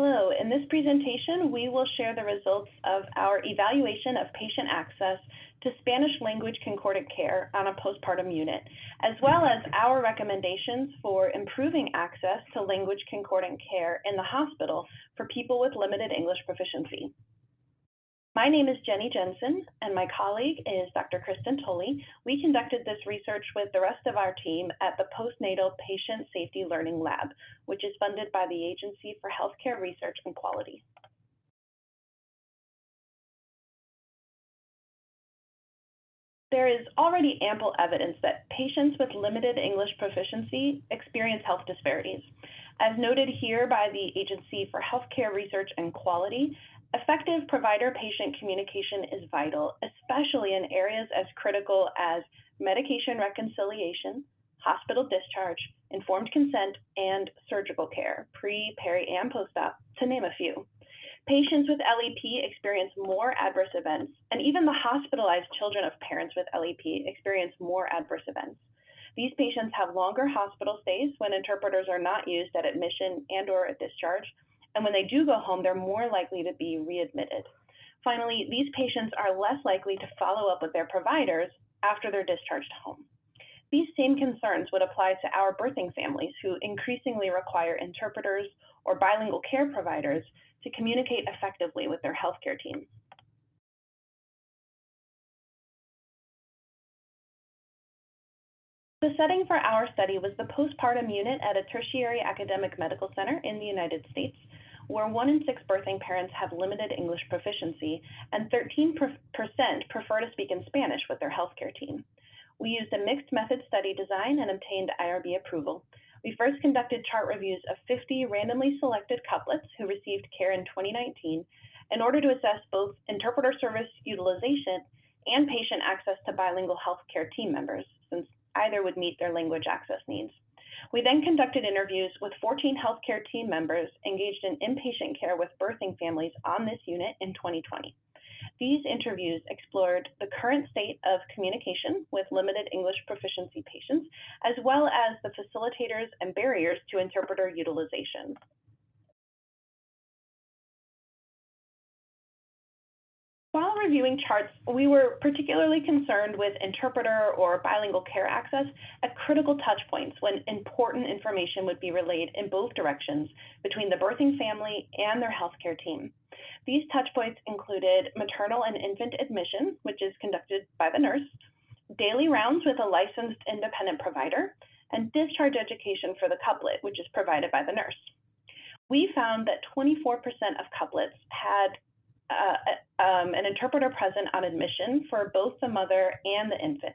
Hello, in this presentation, we will share the results of our evaluation of patient access to Spanish language concordant care on a postpartum unit, as well as our recommendations for improving access to language concordant care in the hospital for people with limited English proficiency. My name is Jenny Jensen, and my colleague is Dr. Kristen Tolley. We conducted this research with the rest of our team at the Postnatal Patient Safety Learning Lab, which is funded by the Agency for Healthcare Research and Quality. There is already ample evidence that patients with limited English proficiency experience health disparities. As noted here by the Agency for Healthcare Research and Quality, effective provider-patient communication is vital, especially in areas as critical as medication reconciliation, hospital discharge, informed consent, and surgical care, pre, peri, and post-op, to name a few. Patients with LEP experience more adverse events, and even the hospitalized children of parents with LEP experience more adverse events. These patients have longer hospital stays when interpreters are not used at admission and/or at discharge, and when they do go home, they're more likely to be readmitted. Finally, these patients are less likely to follow up with their providers after they're discharged home. These same concerns would apply to our birthing families who increasingly require interpreters or bilingual care providers to communicate effectively with their healthcare teams. The setting for our study was the postpartum unit at a tertiary academic medical center in the United States, where 1 in 6 birthing parents have limited English proficiency, and 13% prefer to speak in Spanish with their healthcare team. We used a mixed method study design and obtained IRB approval. We first conducted chart reviews of 50 randomly selected couplets who received care in 2019 in order to assess both interpreter service utilization and patient access to bilingual healthcare team members, since either would meet their language access needs. We then conducted interviews with 14 healthcare team members engaged in inpatient care with birthing families on this unit in 2020. These interviews explored the current state of communication with limited English proficiency patients, as well as the facilitators and barriers to interpreter utilization. While reviewing charts, we were particularly concerned with interpreter or bilingual care access at critical touch points when important information would be relayed in both directions between the birthing family and their healthcare team. These touch points included maternal and infant admission, which is conducted by the nurse, daily rounds with a licensed independent provider, and discharge education for the couplet, which is provided by the nurse. We found that 24% of couplets had an interpreter present on admission for both the mother and the infant.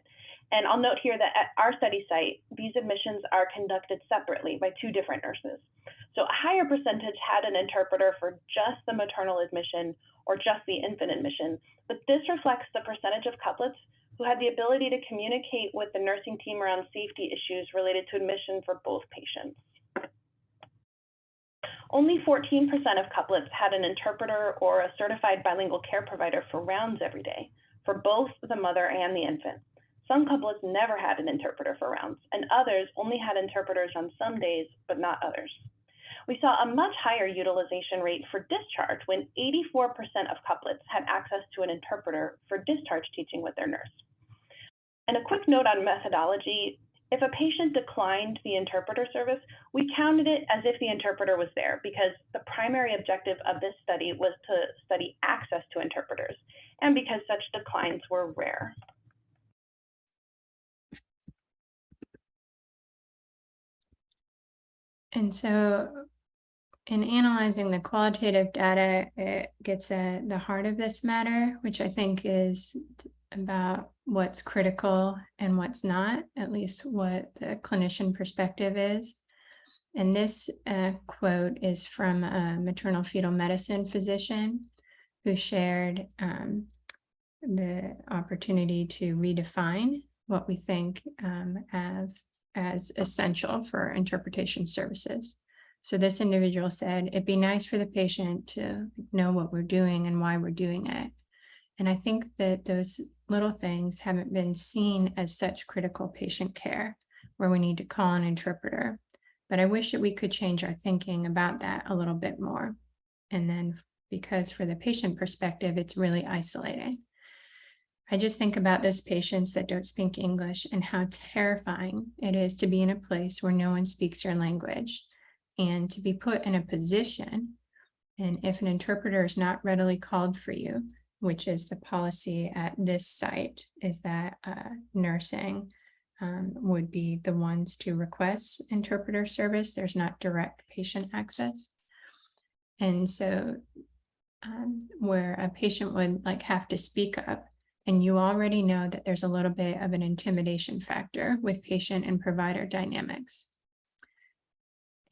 And I'll note here that at our study site, these admissions are conducted separately by 2 different nurses. So a higher percentage had an interpreter for just the maternal admission or just the infant admission, but this reflects the percentage of couplets who had the ability to communicate with the nursing team around safety issues related to admission for both patients. Only 14% of couplets had an interpreter or a certified bilingual care provider for rounds every day for both the mother and the infant. Some couplets never had an interpreter for rounds, and others only had interpreters on some days, but not others. We saw a much higher utilization rate for discharge when 84% of couplets had access to an interpreter for discharge teaching with their nurse. And a quick note on methodology: if a patient declined the interpreter service, we counted it as if the interpreter was there, because the primary objective of this study was to study access to interpreters, and because such declines were rare. And so in analyzing the qualitative data, it gets at the heart of this matter, which I think is about what's critical and what's not, at least what the clinician perspective is. And this quote is from a maternal fetal medicine physician who shared the opportunity to redefine what we think as essential for interpretation services. So this individual said, "It'd be nice for the patient to know what we're doing and why we're doing it." And I think that those little things haven't been seen as such critical patient care where we need to call an interpreter. But I wish that we could change our thinking about that a little bit more. And then because for the patient perspective, it's really isolating. I just think about those patients that don't speak English and how terrifying it is to be in a place where no one speaks your language and to be put in a position. And if an interpreter is not readily called for you, which is the policy at this site, is that nursing would be the ones to request interpreter service. There's not direct patient access. And so where a patient would like have to speak up, and you already know that there's a little bit of an intimidation factor with patient and provider dynamics.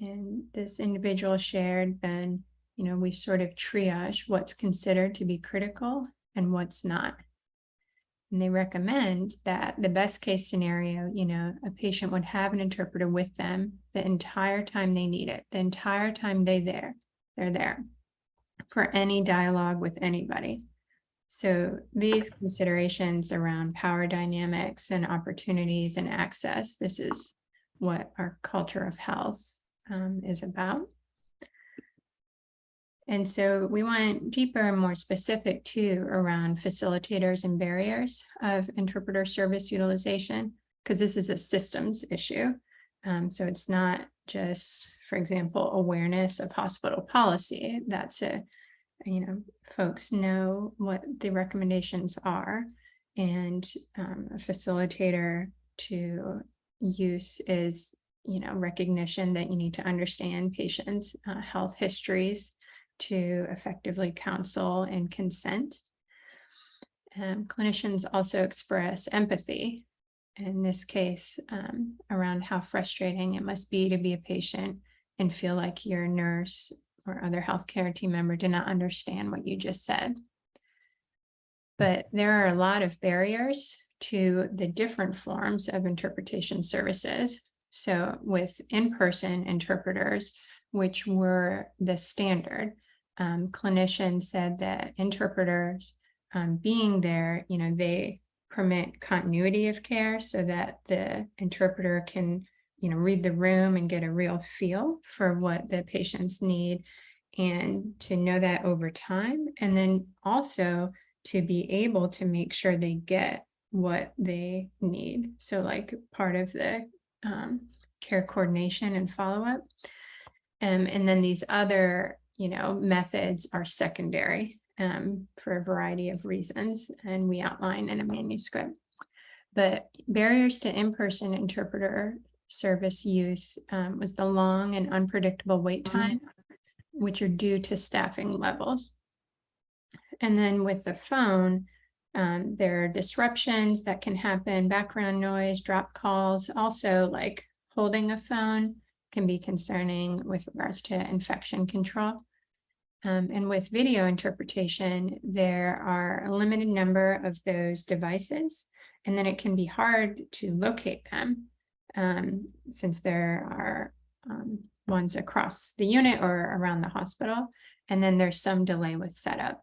And this individual shared then, you know, we sort of triage what's considered to be critical and what's not. And they recommend that the best case scenario, you know, a patient would have an interpreter with them the entire time they need it, the entire time they're there for any dialogue with anybody. So these considerations around power dynamics and opportunities and access, this is what our culture of health is about. And so we went deeper and more specific too around facilitators and barriers of interpreter service utilization, because this is a systems issue. So it's not just, for example, awareness of hospital policy. That's you know, folks know what the recommendations are, and a facilitator to use is, you know, recognition that you need to understand patients' health histories to effectively counsel and consent. Clinicians also express empathy, in this case, around how frustrating it must be to be a patient and feel like your nurse or other healthcare team member did not understand what you just said. But there are a lot of barriers to the different forms of interpretation services. So with in-person interpreters, which were the standard, clinicians said that interpreters being there, you know, they permit continuity of care so that the interpreter can, you know, read the room and get a real feel for what the patients need, and to know that over time, and then also to be able to make sure they get what they need. So like part of the care coordination and follow-up. And then these other, you know, methods are secondary for a variety of reasons, and we outline in a manuscript. But barriers to in-person interpreter service use was the long and unpredictable wait time, which are due to staffing levels. And then with the phone, there are disruptions that can happen, background noise, drop calls, also like holding a phone can be concerning with regards to infection control. And with video interpretation, there are a limited number of those devices, and then it can be hard to locate them since there are ones across the unit or around the hospital, and then there's some delay with setup.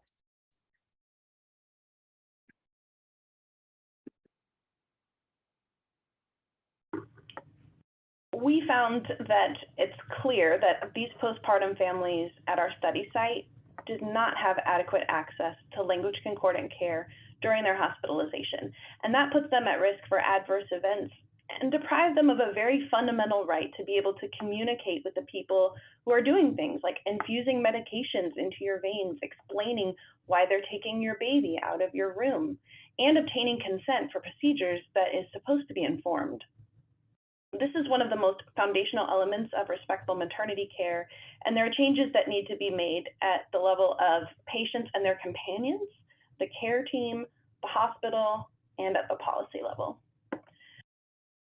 We found that it's clear that these postpartum families at our study site did not have adequate access to language concordant care during their hospitalization, and that puts them at risk for adverse events and deprive them of a very fundamental right to be able to communicate with the people who are doing things like infusing medications into your veins, explaining why they're taking your baby out of your room, and obtaining consent for procedures that is supposed to be informed. This is one of the most foundational elements of respectful maternity care, and there are changes that need to be made at the level of patients and their companions, the care team, the hospital, and at the policy level.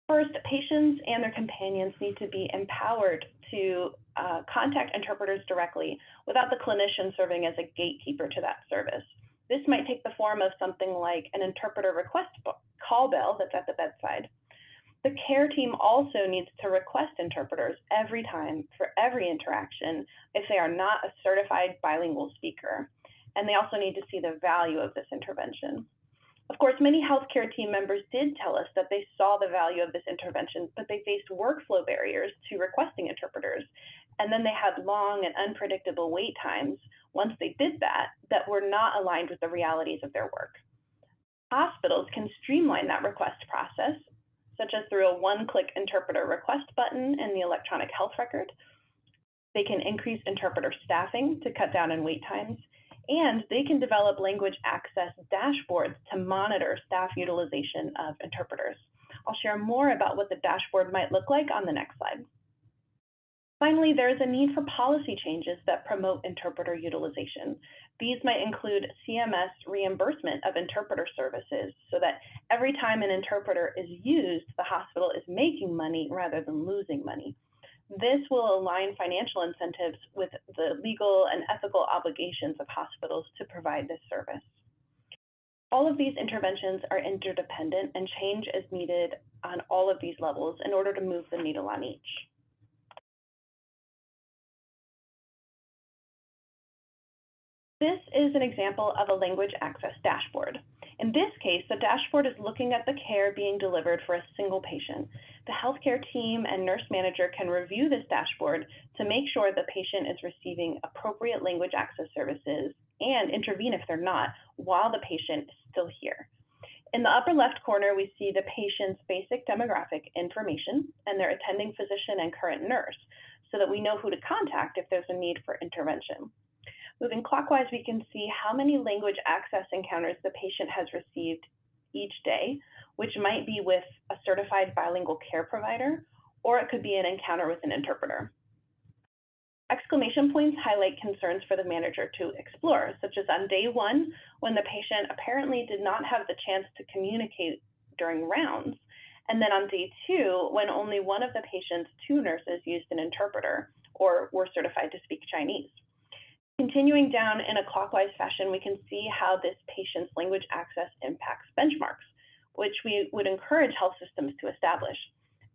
First, patients and their companions need to be empowered to contact interpreters directly without the clinician serving as a gatekeeper to that service. This might take the form of something like an interpreter request call bell that's at the bedside. The care team also needs to request interpreters every time for every interaction if they are not a certified bilingual speaker, and they also need to see the value of this intervention. Of course, many healthcare team members did tell us that they saw the value of this intervention, but they faced workflow barriers to requesting interpreters, and then they had long and unpredictable wait times once they did that were not aligned with the realities of their work. Hospitals can streamline that request process, such as through a one-click interpreter request button in the electronic health record. They can increase interpreter staffing to cut down on wait times, and they can develop language access dashboards to monitor staff utilization of interpreters. I'll share more about what the dashboard might look like on the next slide. Finally, there is a need for policy changes that promote interpreter utilization. These might include CMS reimbursement of interpreter services so that every time an interpreter is used, the hospital is making money rather than losing money. This will align financial incentives with the legal and ethical obligations of hospitals to provide this service. All of these interventions are interdependent, and change is needed on all of these levels in order to move the needle on each. This is an example of a language access dashboard. In this case, the dashboard is looking at the care being delivered for a single patient. The healthcare team and nurse manager can review this dashboard to make sure the patient is receiving appropriate language access services and intervene if they're not, while the patient is still here. In the upper left corner, we see the patient's basic demographic information and their attending physician and current nurse, so that we know who to contact if there's a need for intervention. Moving clockwise, we can see how many language access encounters the patient has received each day, which might be with a certified bilingual care provider, or it could be an encounter with an interpreter. Exclamation points highlight concerns for the manager to explore, such as on day 1, when the patient apparently did not have the chance to communicate during rounds, and then on day 2, when only one of the patient's 2 nurses used an interpreter or were certified to speak Chinese. Continuing down in a clockwise fashion, we can see how this patient's language access impacts benchmarks, which we would encourage health systems to establish.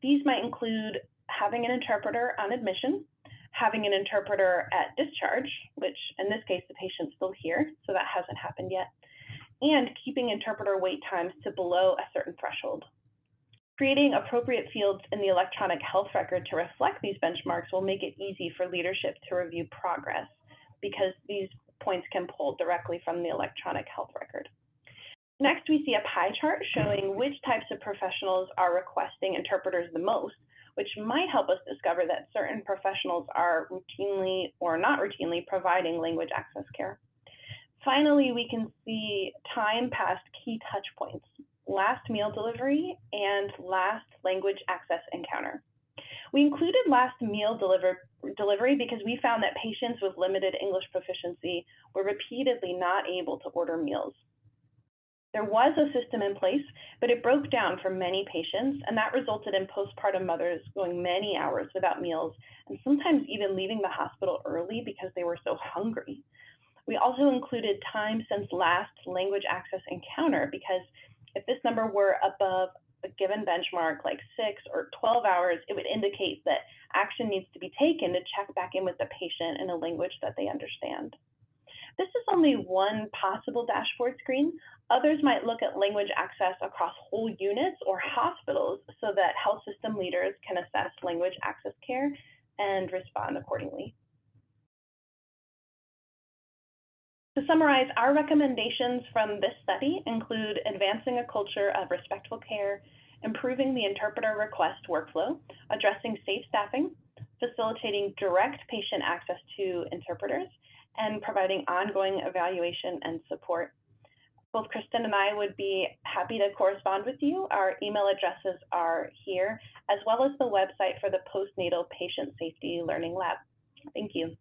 These might include having an interpreter on admission, having an interpreter at discharge, which in this case, the patient's still here, so that hasn't happened yet, and keeping interpreter wait times to below a certain threshold. Creating appropriate fields in the electronic health record to reflect these benchmarks will make it easy for leadership to review progress, because these points can pull directly from the electronic health record. Next, we see a pie chart showing which types of professionals are requesting interpreters the most, which might help us discover that certain professionals are routinely or not routinely providing language access care. Finally, we can see time past key touch points, last meal delivery and last language access encounter. We included last meal delivery because we found that patients with limited English proficiency were repeatedly not able to order meals. There was a system in place, but it broke down for many patients, and that resulted in postpartum mothers going many hours without meals and sometimes even leaving the hospital early because they were so hungry. We also included time since last language access encounter because if this number were above a given benchmark like 6 or 12 hours, it would indicate that action needs to be taken to check back in with the patient in a language that they understand. This is only one possible dashboard screen. Others might look at language access across whole units or hospitals so that health system leaders can assess language access care and respond accordingly. To summarize, our recommendations from this study include advancing a culture of respectful care, improving the interpreter request workflow, addressing safe staffing, facilitating direct patient access to interpreters, and providing ongoing evaluation and support. Both Kristen and I would be happy to correspond with you. Our email addresses are here, as well as the website for the Postnatal Patient Safety Learning Lab. Thank you.